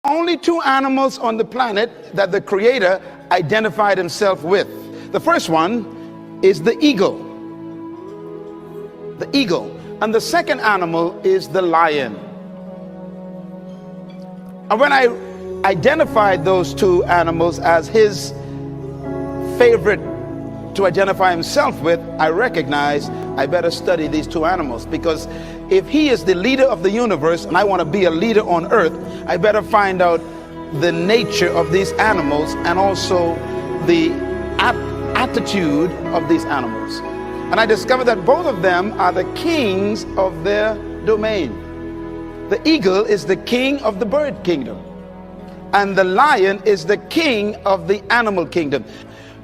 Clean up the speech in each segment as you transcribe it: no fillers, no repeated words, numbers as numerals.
Only two animals on the planet that the Creator identified himself with. The first one is the eagle. The eagle. And the second animal is the lion. And when I identified those two animals as his favorite to identify himself with, I recognized I better study these two animals, because if he is the leader of the universe and I want to be a leader on earth, I better find out the nature of these animals and also the attitude of these animals. And I discovered that both of them are the kings of their domain. The eagle is the king of the bird kingdom, and the lion is the king of the animal kingdom.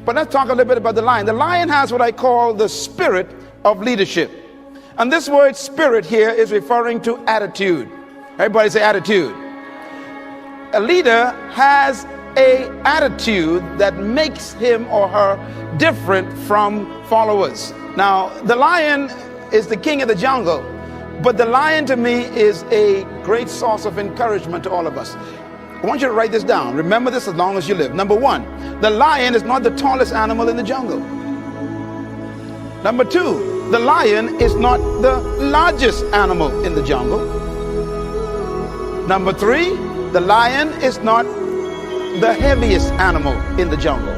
But let's talk a little bit about the lion. The lion has what I call the spirit of leadership. And this word spirit here is referring to attitude. Everybody say attitude. A leader has an attitude that makes him or her different from followers. Now, the lion is the king of the jungle, but the lion to me is a great source of encouragement to all of us. I want you to write this down. Remember this as long as you live. Number one, the lion is not the tallest animal in the jungle. Number two, the lion is not the largest animal in the jungle. Number three, the lion is not the heaviest animal in the jungle.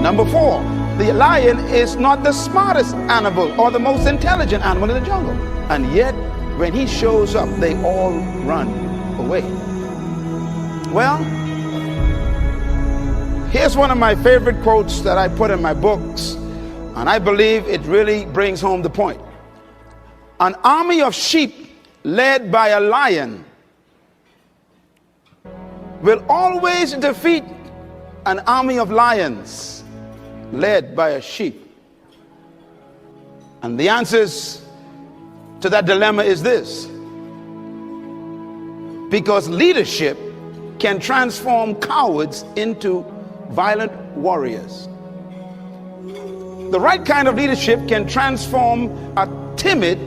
Number four, the lion is not the smartest animal or the most intelligent animal in the jungle. And yet, when he shows up, they all run away. Well, here's one of my favorite quotes that I put in my books, and I believe it really brings home the point. An army of sheep led by a lion will always defeat an army of lions led by a sheep. And the answers to that dilemma is this: because leadership can transform cowards into violent warriors. The right kind of leadership can transform a timid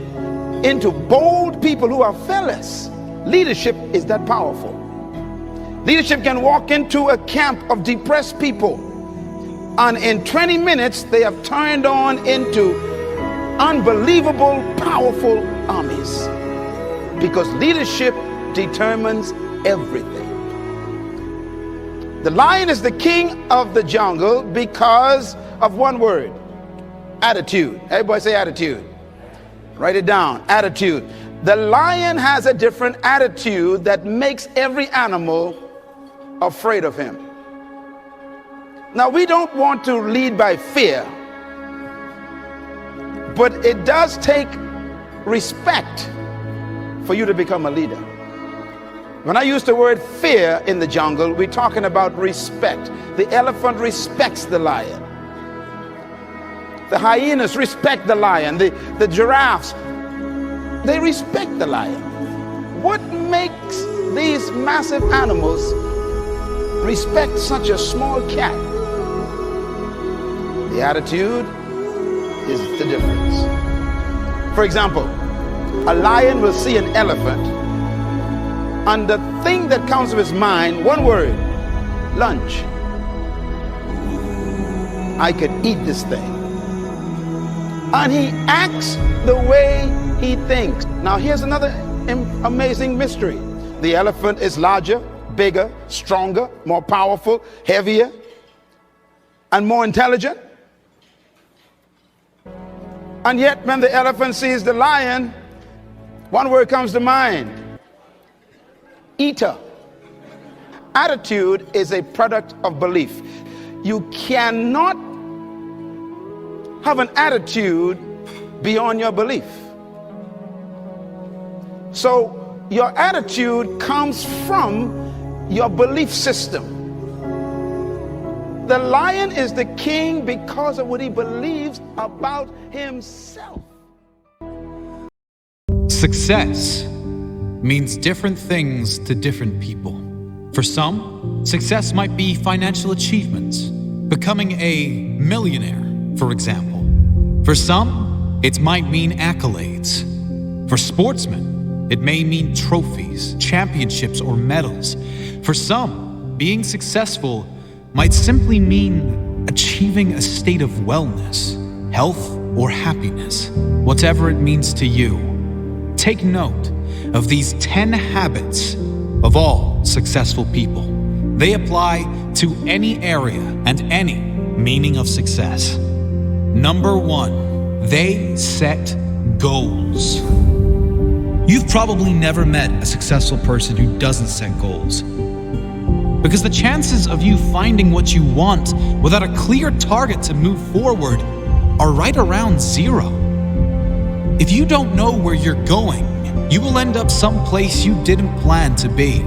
into bold people who are fearless. Leadership is that powerful. Leadership can walk into a camp of depressed people, and in 20 minutes they have turned on into unbelievable, powerful armies, because leadership determines everything. The lion is the king of the jungle because of one word: attitude. Everybody say attitude. Write it down. Attitude. The lion has a different attitude that makes every animal afraid of him. Now, we don't want to lead by fear, but it does take respect for you to become a leader. When I use the word fear in the jungle, we're talking about respect. The elephant respects the lion. The hyenas respect the lion. The giraffes, they respect the lion. What makes these massive animals respect such a small cat? The attitude is the difference. For example, a lion will see an elephant, and the thing that comes to his mind, one word: lunch. I could eat this thing. And he acts the way he thinks. Now, here's another amazing mystery. The elephant is larger, bigger, stronger, more powerful, heavier, and more intelligent. And yet, when the elephant sees the lion, one word comes to mind: eater. Attitude is a product of belief. You cannot have an attitude beyond your belief. So your attitude comes from your belief system. The lion is the king because of what he believes about himself. Success means different things to different people. For some, success might be financial achievements, becoming a millionaire, for example. For some, it might mean accolades. For sportsmen, It may mean trophies, championships, or medals. For some, being successful might simply mean achieving a state of wellness, health, or happiness. Whatever it means to you, take note of these 10 habits of all successful people. They apply to any area and any meaning of success. Number 1, they set goals. You've probably never met a successful person who doesn't set goals. Because the chances of you finding what you want without a clear target to move forward are right around 0. If you don't know where you're going, you will end up someplace you didn't plan to be.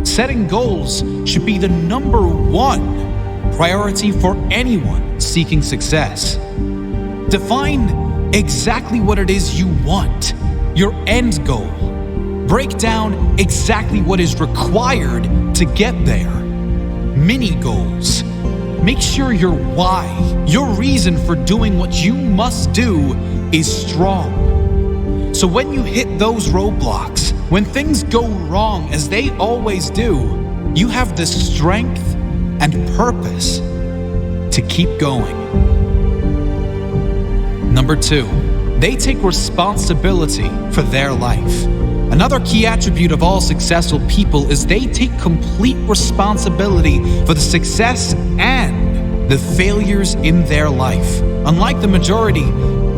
Setting goals should be the number 1 priority for anyone seeking success. Define exactly what it is you want, your end goal. Break down exactly what is required to get there. Mini goals. Make sure your why, your reason for doing what you must do, is strong. So when you hit those roadblocks, when things go wrong as they always do, you have the strength and purpose to keep going. Number 2, they take responsibility for their life. Another key attribute of all successful people is they take complete responsibility for the success and the failures in their life. Unlike the majority,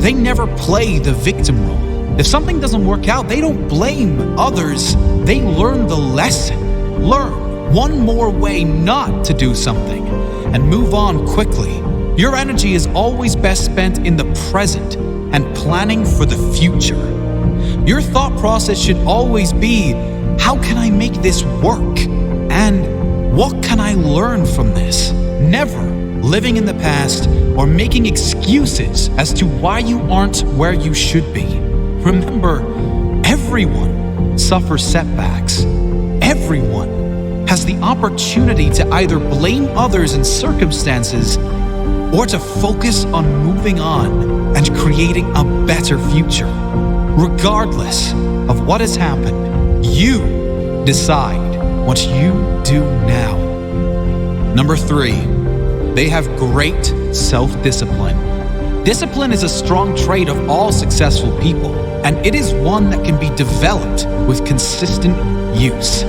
they never play the victim role. If something doesn't work out, they don't blame others. They learn the lesson. Learn one more way not to do something and move on quickly. Your energy is always best spent in the present and planning for the future. Your thought process should always be, how can I make this work? And what can I learn from this? Never living in the past or making excuses as to why you aren't where you should be. Remember, everyone suffers setbacks. Everyone has the opportunity to either blame others and circumstances or to focus on moving on and creating a better future. Regardless of what has happened, you decide what you do now. Number 3, they have great self-discipline. Discipline is a strong trait of all successful people, and it is one that can be developed with consistent use.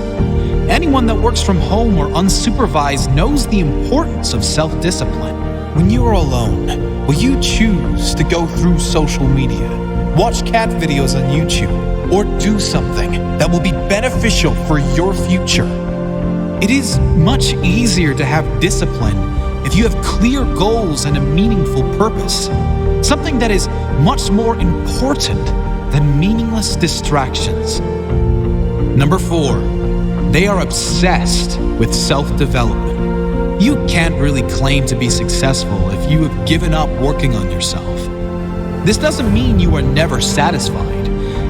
Anyone that works from home or unsupervised knows the importance of self-discipline. When you are alone, will you choose to go through social media, watch cat videos on YouTube, or do something that will be beneficial for your future? It is much easier to have discipline if you have clear goals and a meaningful purpose, something that is much more important than meaningless distractions. Number 4, they are obsessed with self-development. You can't really claim to be successful if you have given up working on yourself. This doesn't mean you are never satisfied,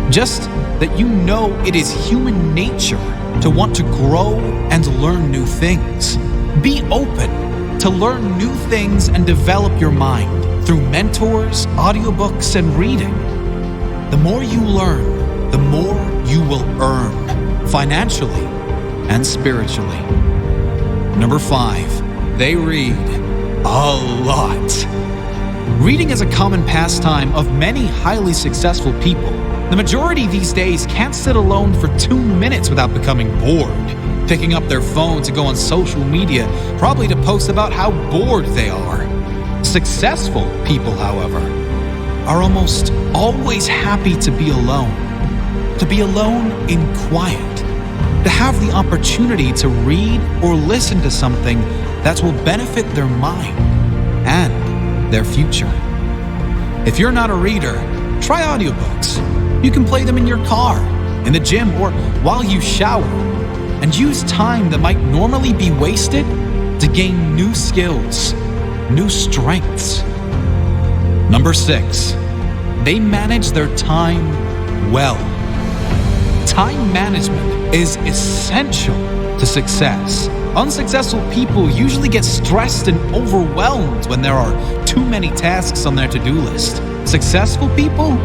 just that you know it is human nature to want to grow and learn new things. Be open to learn new things and develop your mind through mentors, audiobooks, and reading. The more you learn, the more you will earn, financially and spiritually. Number 5, they read a lot. Reading is a common pastime of many highly successful people. The majority these days can't sit alone for 2 minutes without becoming bored, picking up their phone to go on social media, probably to post about how bored they are. Successful people, however, are almost always happy to be alone in quiet, to have the opportunity to read or listen to something that will benefit their mind and their future. If you're not a reader, try audiobooks. You can play them in your car, in the gym, or while you shower, and use time that might normally be wasted to gain new skills, new strengths. Number 6, they manage their time well. Time management is essential to success. Unsuccessful people usually get stressed and overwhelmed when there are too many tasks on their to-do list. Successful people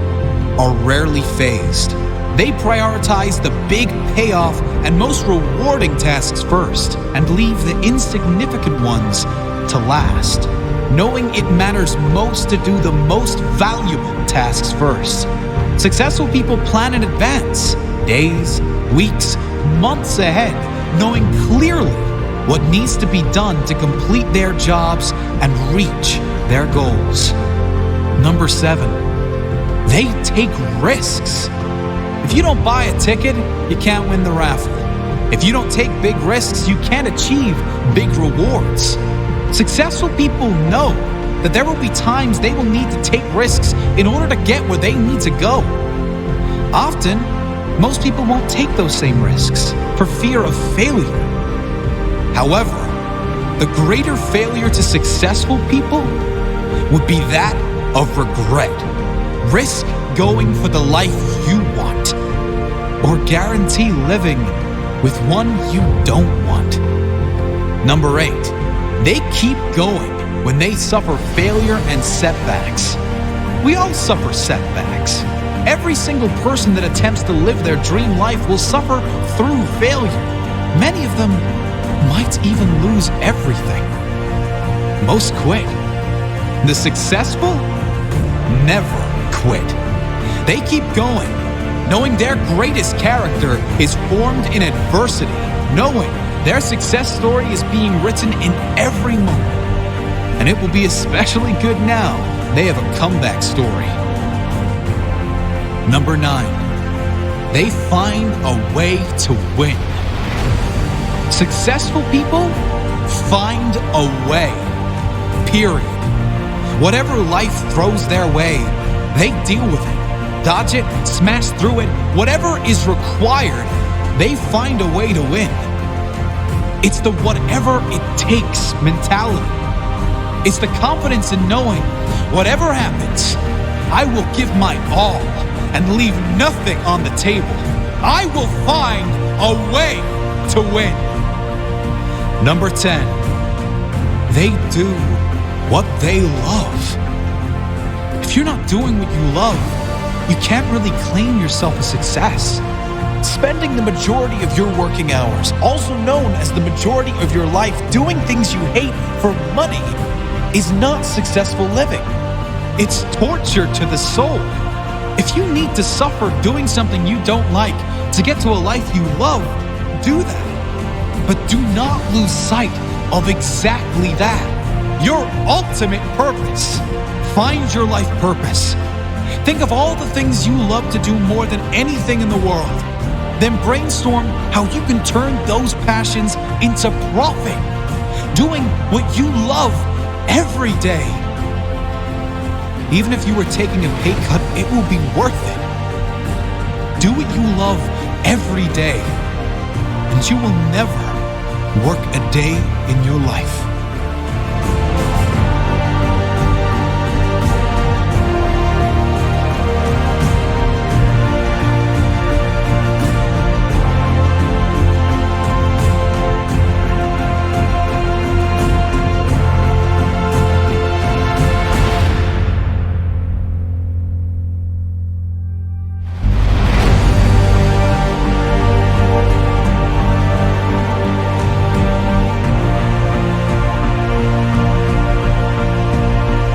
are rarely fazed. They prioritize the big payoff and most rewarding tasks first, and leave the insignificant ones to last, knowing it matters most to do the most valuable tasks first. Successful people plan in advance, days, weeks, months ahead, knowing clearly what needs to be done to complete their jobs and reach their goals. Number 7, they take risks. If you don't buy a ticket, you can't win the raffle. If you don't take big risks, you can't achieve big rewards. Successful people know that there will be times they will need to take risks in order to get where they need to go. Often, most people won't take those same risks for fear of failure. However, the greater failure to successful people would be that of regret. Risk going for the life you want, or guarantee living with one you don't want. Number 8, they keep going when they suffer failure and setbacks. We all suffer setbacks. Every single person that attempts to live their dream life will suffer through failure. Many of them might even lose everything. Most quit. The successful never quit. They keep going, knowing their greatest character is formed in adversity, knowing their success story is being written in every moment. And it will be especially good now they have a comeback story. Number 9, they find a way to win. Successful people find a way, period. Whatever life throws their way, they deal with it, dodge it, smash through it. Whatever is required, they find a way to win. It's the whatever it takes mentality. It's the confidence in knowing whatever happens, I will give my all and leave nothing on the table. I will find a way to win. Number 10, they do what they love. If you're not doing what you love, you can't really claim yourself a success. Spending the majority of your working hours, also known as the majority of your life, doing things you hate for money is not successful living. It's torture to the soul. If you need to suffer doing something you don't like to get to a life you love, do that. But do not lose sight of exactly that. Your ultimate purpose. Find your life purpose. Think of all the things you love to do more than anything in the world. Then brainstorm how you can turn those passions into profit. Doing what you love every day. Even if you were taking a pay cut, it will be worth it. Do what you love every day, and you will never work a day in your life.